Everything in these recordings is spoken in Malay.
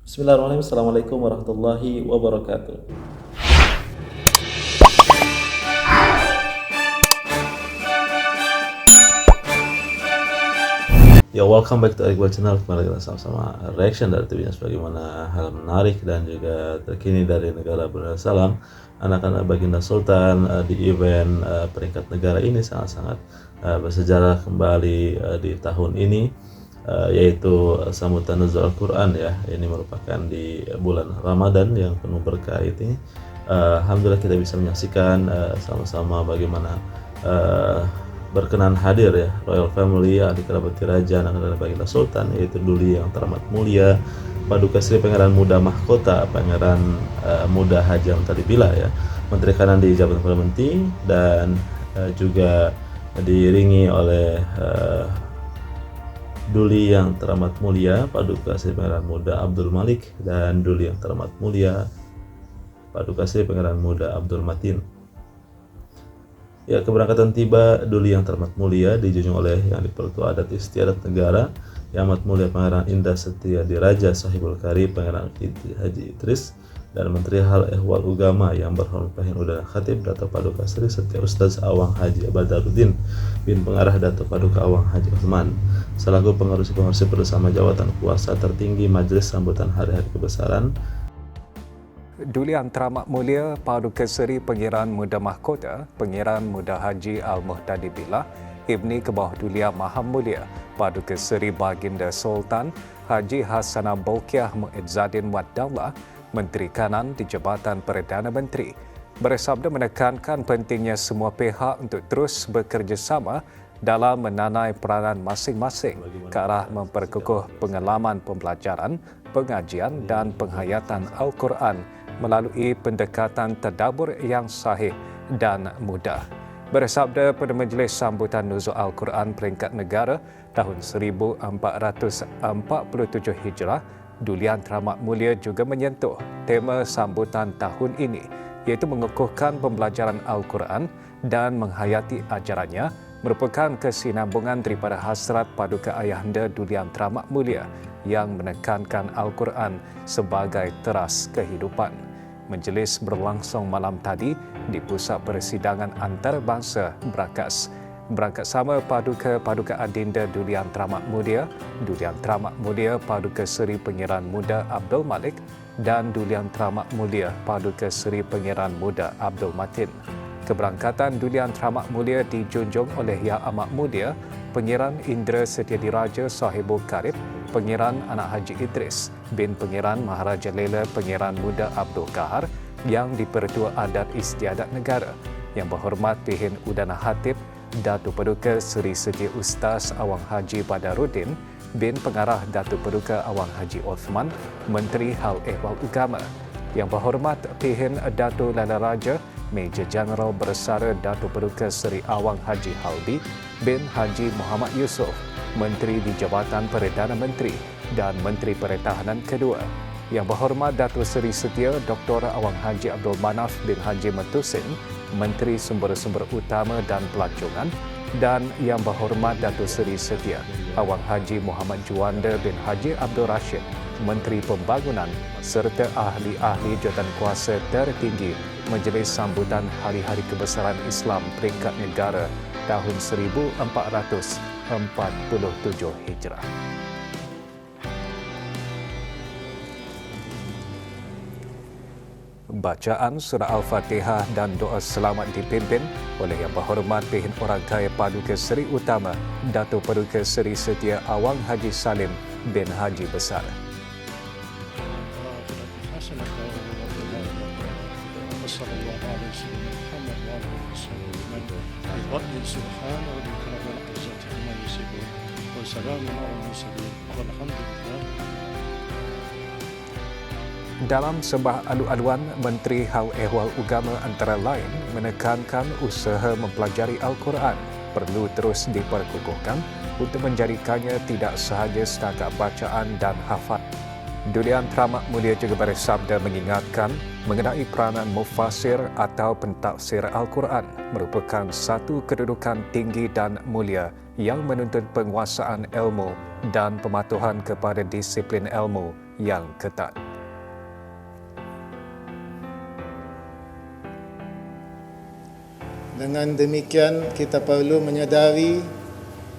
Bismillahirrahmanirrahim. Assalamualaikum warahmatullahi wabarakatuh. Ya, welcome back to Iqbal Channel. Kembali kita sama-sama reaction dari TV-nya sebagaimana hal menarik dan juga terkini dari negara Brunei. Anak-anak Baginda Sultan di event peringkat negara ini sangat-sangat bersejarah kembali di tahun ini, yaitu sambutan nuzul Al-Quran ya. Ini merupakan di bulan Ramadan yang penuh berkah ini. Alhamdulillah kita bisa menyaksikan sama-sama bagaimana berkenan hadir ya Royal Family, ahli kerabat raja, anak-anak Baginda Sultan, yaitu Duli yang teramat mulia Paduka Sri Pangeran Muda Mahkota, Pangeran Muda Haji Amtali Billah ya, Menteri Kanan di Jabatan Perdana Menteri, dan juga diiringi oleh Duli yang teramat mulia Paduka Sri Pangeran Muda Abdul Malik dan Duli yang teramat mulia Paduka Sri Pangeran Muda Abdul Matin. Ya, keberangkatan tiba Duli yang teramat mulia dijunjung oleh Yang Dipertua Adat Istiadat Negara Yang Amat Mulia Pangeran Indah Setia Diraja Sahibul Kari Pangeran Haji Idris, dan Menteri Hal Ehwal Ugama Yang Berhormat Pahin Udara Khatib Dato' Paduka Sri Setia Ustaz Awang Haji Badaruddin bin Pengarah Dato' Paduka Awang Haji Uthman selaku pengerusi bersama jawatan kuasa tertinggi Majelis Sambutan Hari-Hari Kebesaran. Duli Yang Teramat Mulia Paduka Seri Pangeran Muda Mahkota, Pangeran Muda Haji Al-Muhtadi Billah, Ibni Kebawah Dulia Maha Mulia Paduka Seri Baginda Sultan Haji Hasanah Bolkiah Muizzadin Waddaulah, Menteri Kanan di Jabatan Perdana Menteri, bersabda menekankan pentingnya semua pihak untuk terus bekerjasama dalam menanai peranan masing-masing ke arah memperkukuh pengalaman pembelajaran, pengajian dan penghayatan Al-Quran melalui pendekatan tadabbur yang sahih dan mudah. Bersabda pada Majlis Sambutan Nuzul Al-Quran Peringkat Negara tahun 1447 Hijrah, Duli Yang Teramat Mulia juga menyentuh tema sambutan tahun ini, iaitu mengukuhkan pembelajaran Al-Quran dan menghayati ajarannya merupakan kesinambungan daripada hasrat Paduka Ayahanda Duli Yang Teramat Mulia yang menekankan Al-Quran sebagai teras kehidupan. Majlis berlangsung malam tadi di Pusat Persidangan Antarabangsa Brakas. Berangkat sama Paduka Adinda Duli Yang Teramat Mulia, Duli Yang Teramat Mulia Paduka Seri Pangeran Muda Abdul Malik dan Duli Yang Teramat Mulia Paduka Seri Pangeran Muda Abdul Matin. Keberangkatan Duli Yang Teramat Mulia dijunjung oleh Yang Amat Mulia Pangeran Indra Setia Diraja Sahibul Karib, Pangeran Anak Haji Idris bin Pangeran Maharaja Lela Pangeran Muda Abdul Kahar Yang Dipertua Adat Istiadat Negara, Yang Berhormat Pihin Udana Khatib Datuk Paduka Seri Setia Ustaz Awang Haji Badaruddin bin Pengarah Datuk Paduka Awang Haji Uthman, Menteri Hal Ehwal Ugama, Yang Berhormat Pihin Datuk Lala Raja Major Jeneral Bersara Datuk Paduka Seri Awang Haji Halbi bin Haji Muhammad Yusof, Menteri di Jabatan Perdana Menteri dan Menteri Pertahanan kedua, Yang Berhormat Datuk Seri Setia Dr. Awang Haji Abdul Manaf bin Haji Matusin, Menteri Sumber-Sumber Utama dan Pelancongan, dan Yang Berhormat Datuk Seri Setia Awang Haji Muhammad Juanda bin Haji Abdul Rashid, Menteri Pembangunan, serta ahli-ahli jawatankuasa tertinggi Majlis Sambutan Hari-Hari Kebesaran Islam Peringkat Negara tahun 1447 Hijrah. Bacaan surah Al-Fatihah dan doa selamat dipimpin oleh Yang Berhormat Pihin Orang Kaya Paduka Seri Utama Datuk Paduka Seri Setia Awang Haji Salim bin Haji Besar. سبحان ربك رب العزة عما يصفون وسلام على المرسلين والحمد لله. Dalam sembah alu-aluan, Menteri Hal Ehwal Ugama antara lain menekankan usaha mempelajari Al-Quran perlu terus diperkukuhkan untuk menjadikannya tidak sahaja setakat bacaan dan hafal. Duli Yang Teramat Mulia juga bersabda mengingatkan mengenai peranan mufassir atau pentafsir Al-Quran merupakan satu kedudukan tinggi dan mulia yang menuntut penguasaan ilmu dan pematuhan kepada disiplin ilmu yang ketat. Dengan demikian, kita perlu menyedari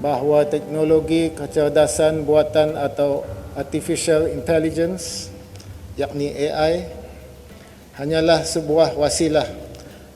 bahawa teknologi kecerdasan buatan atau artificial intelligence, yakni AI, hanyalah sebuah wasilah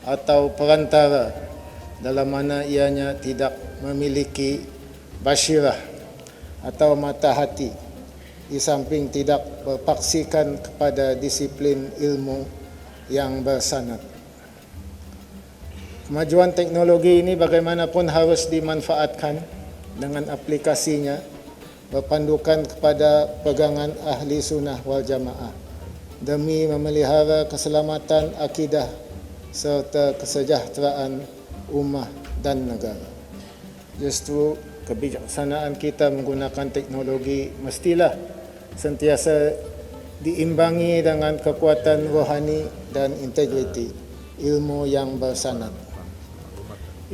atau perantara dalam mana ianya tidak memiliki basyirah atau mata hati, di samping tidak berpaksikan kepada disiplin ilmu yang bersanad. Kemajuan teknologi ini bagaimanapun harus dimanfaatkan dengan aplikasinya berpandukan kepada pegangan ahli sunnah wal jamaah demi memelihara keselamatan akidah serta kesejahteraan ummah dan negara. Justru kebijaksanaan kita menggunakan teknologi mestilah sentiasa diimbangi dengan kekuatan rohani dan integriti ilmu yang bersanad.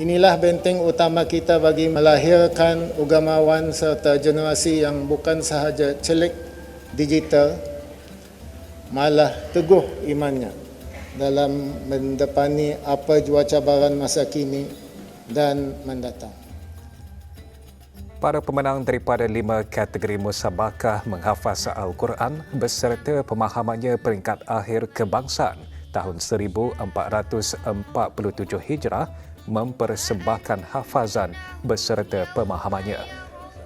Inilah benteng utama kita bagi melahirkan ugamawan serta generasi yang bukan sahaja celik digital, malah teguh imannya dalam mendepani apa jua cabaran masa kini dan mendatang. Para pemenang daripada 5 kategori musabakah menghafaz Al-Quran beserta pemahamannya peringkat akhir kebangsaan tahun 1447 Hijrah mempersembahkan hafazan beserta pemahamannya.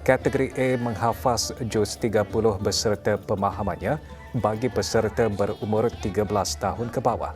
Kategori A menghafaz juz 30 beserta pemahamannya bagi peserta berumur 13 tahun ke bawah.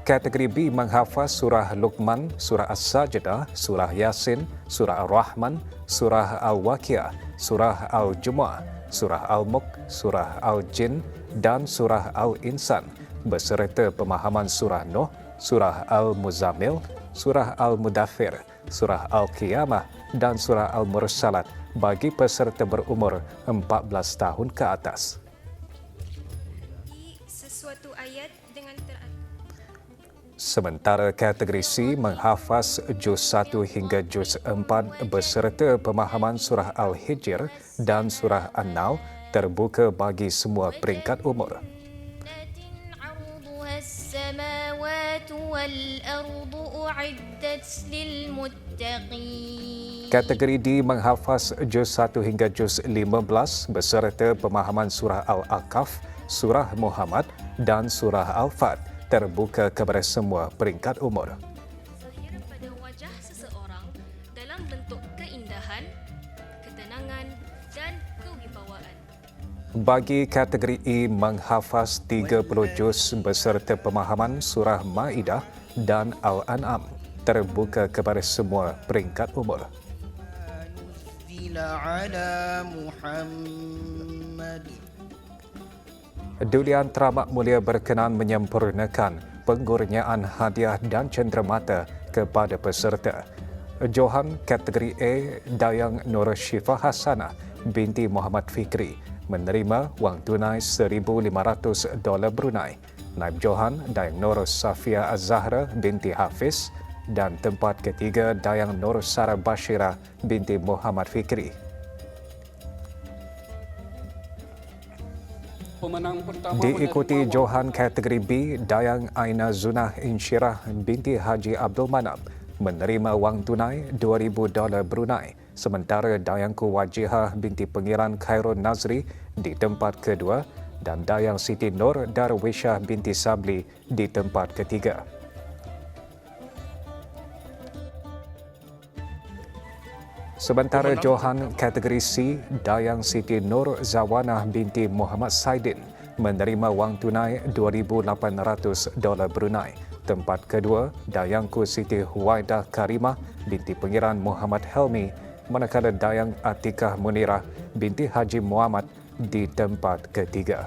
Kategori B menghafaz surah Luqman, surah As-Sajdah, surah Yasin, surah Ar-Rahman, surah Al-Waqiah, surah Al-Jumu'ah, surah Al-Mulk, surah Al-Jin dan surah Al-Insan beserta pemahaman surah Nuh, surah Al-Muzammil, surah Al-Mudaththir, surah Al-Qiyamah dan surah Al-Mursalat bagi peserta berumur 14 tahun ke atas. Sesuatu ayat dengan Sementara kategori C menghafaz juz 1 hingga juz 4 beserta pemahaman surah Al-Hijr dan surah An-Nahl terbuka bagi semua peringkat umur. Kategori D menghafaz juz 1 hingga juz 15 beserta pemahaman surah Al-Aqaf, surah Muhammad dan surah Al-Fat terbuka kepada semua peringkat umur. zahir pada wajah seseorang dalam bentuk keindahan, ketenangan dan kewibawaan. Bagi kategori E menghafaz 30 juz beserta pemahaman surah Maidah dan Al-An'am terbuka kepada semua peringkat umur. Dulian Teramat Mulia berkenan menyempurnakan pengurniaan hadiah dan cenderamata kepada peserta. Johan kategori A Dayang Nur Syifa Hasanah binti Muhammad Fikri menerima wang tunai $1,500 Brunei. Naib Johan Dayang Nur Safia Az-Zahra binti Hafiz dan tempat ketiga Dayang Nur Sarah Bashira binti Muhammad Fikri. Diikuti Johan kategori B, Dayang Aina Zunah Insyirah binti Haji Abdul Manab menerima wang tunai $2,000 Brunei, sementara Dayangku Wajihah binti Pengiran Khairul Nazri di tempat kedua dan Dayang Siti Nur Darwishah binti Sabli di tempat ketiga. Sementara Johan kategori C, Dayang Siti Nur Zawanah binti Muhammad Saidin menerima wang tunai $2,800 Brunei. Tempat kedua, Dayangku Siti Huwaidah Karimah binti Pengiran Muhammad Helmi, manakala Dayang Atikah Munirah binti Haji Muhammad di tempat ketiga.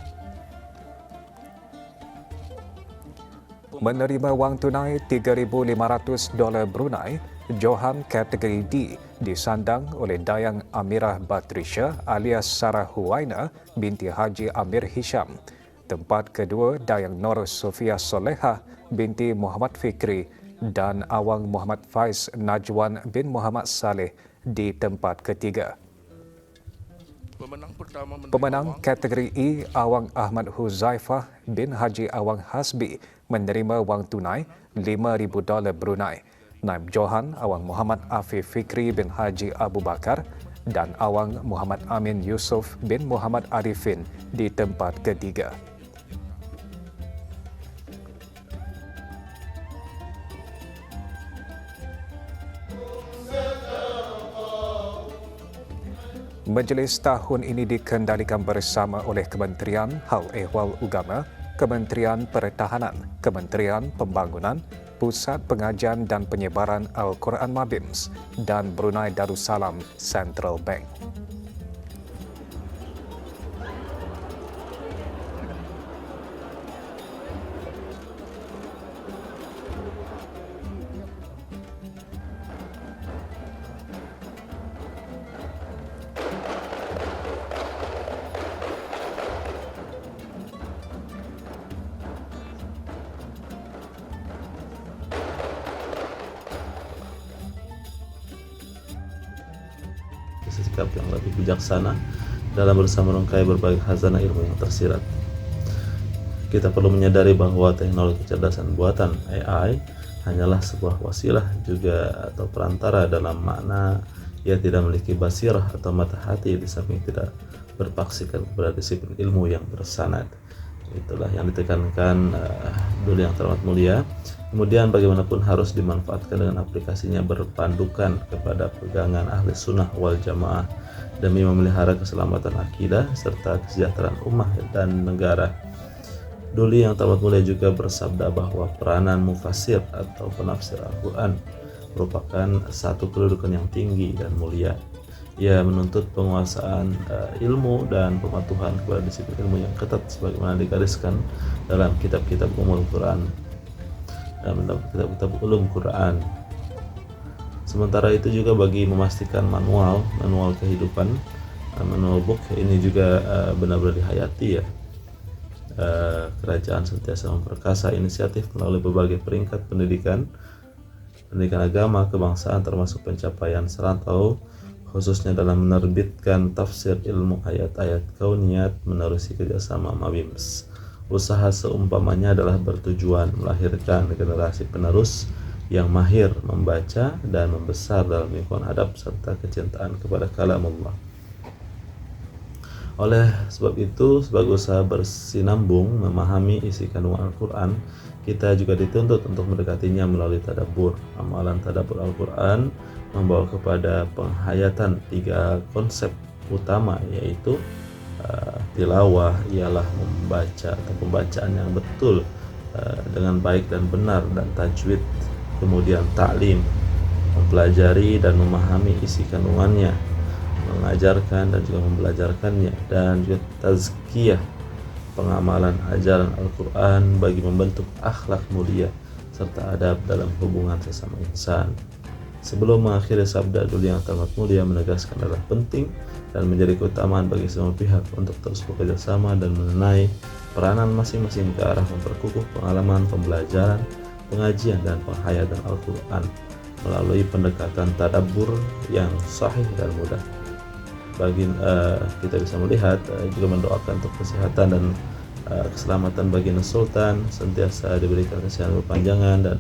Menerima wang tunai $3,500 Brunei, Johan kategori D disandang oleh Dayang Amirah Batrisha alias Sarah Huwaina binti Haji Amir Hisham. Tempat kedua, Dayang Nur Sofia Solehah binti Muhammad Fikri dan Awang Muhammad Faiz Najwan bin Muhammad Saleh di tempat ketiga. Pemenang kategori E, Awang Ahmad Huzaifah bin Haji Awang Hasbi menerima wang tunai $5,000 Brunei. Naib Johan Awang Muhammad Afif Fikri bin Haji Abu Bakar dan Awang Muhammad Amin Yusof bin Muhammad Arifin di tempat ketiga. Majlis tahun ini dikendalikan bersama oleh Kementerian Hal Ehwal Agama, Kementerian Pertahanan, Kementerian Pembangunan, Pusat Pengajian dan Penyebaran Al-Quran Mabims dan Brunei Darussalam Central Bank. Sikap yang lebih bijaksana dalam berusaha merangkai berbagai khazanah ilmu yang tersirat. Kita perlu menyadari bahwa teknologi kecerdasan buatan AI hanyalah sebuah wasilah juga atau perantara dalam makna ia tidak memiliki basirah atau mata hati di samping tidak berpaksikan kepada disiplin ilmu yang bersanad. Itulah yang ditekankan dulu yang terhormat mulia. Kemudian bagaimanapun harus dimanfaatkan dengan aplikasinya berpandukan kepada pegangan ahli sunnah wal jamaah demi memelihara keselamatan akidah serta kesejahteraan ummah dan negara. Duli yang terhormat mulia juga bersabda bahwa peranan mufassir atau penafsir Al-Quran merupakan satu kedudukan yang tinggi dan mulia. Ia menuntut penguasaan ilmu dan pematuhan kepada disiplin ilmu yang ketat sebagaimana digariskan dalam kitab-kitab umul Quran dan kitab-kitab ulum Quran. Sementara itu juga bagi memastikan manual kehidupan, manual book ini juga benar-benar dihayati ya. Kerajaan senantiasa memperkasa inisiatif melalui berbagai peringkat pendidikan agama kebangsaan termasuk pencapaian serantau khususnya dalam menerbitkan tafsir ilmu ayat-ayat kauniyat menerusi kerjasama Mabims. Usaha seumpamanya adalah bertujuan melahirkan generasi penerus yang mahir membaca dan membesar dalam lingkungan adab serta kecintaan kepada kalam Allah. Oleh sebab itu, sebagai usaha bersinambung memahami isi kandungan Al-Quran, kita juga dituntut untuk mendekatinya melalui tadabbur. Amalan tadabbur Al-Quran membawa kepada penghayatan 3 konsep utama, yaitu tilawah ialah membaca atau pembacaan yang betul dengan baik dan benar, dan tajwid, kemudian ta'lim, mempelajari dan memahami isi kandungannya, mengajarkan dan juga membelajarkannya, dan juga tazkiyah, pengamalan ajaran Al-Quran bagi membentuk akhlak mulia serta adab dalam hubungan sesama insan. Sebelum mengakhiri sabda dulu yang terhormat mulia menegaskan adalah penting dan menjadi keutamaan bagi semua pihak untuk terus bekerja sama dan mengenai peranan masing-masing ke arah memperkukuh pengalaman pembelajaran, pengajian dan penghayatan Al-Quran melalui pendekatan tadabbur yang sahih dan mudah. Bagi kita bisa melihat juga mendoakan untuk kesehatan dan keselamatan bagi Sultan sentiasa diberikan kesehatan berpanjangan dan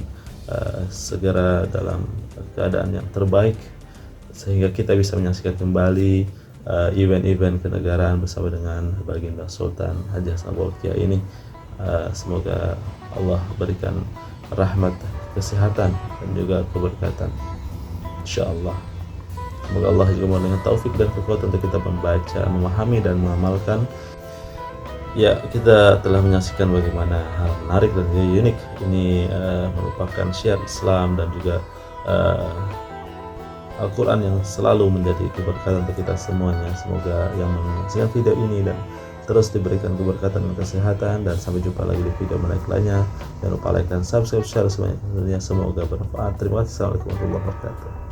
segera dalam keadaan yang terbaik sehingga kita bisa menyaksikan kembali event-event kenegaraan bersama dengan Baginda Sultan Haji Hasan Bolkiah ini. Semoga Allah berikan rahmat, kesehatan dan juga keberkatan, insyaallah. Semoga Allah juga memberikan taufik dan kekuatan untuk kita membaca, memahami dan mengamalkan. Ya, kita telah menyaksikan bagaimana hal menarik dan unik ini merupakan syiar Islam dan juga Al-Quran yang selalu menjadi keberkatan untuk kita semuanya. Semoga yang menyaksikan video ini dan terus diberikan keberkatan dan kesehatan, dan sampai jumpa lagi di video menarik lainnya. Jangan lupa like dan subscribe, share semuanya. Semoga bermanfaat. Terima kasih. Assalamualaikum warahmatullahi wabarakatuh.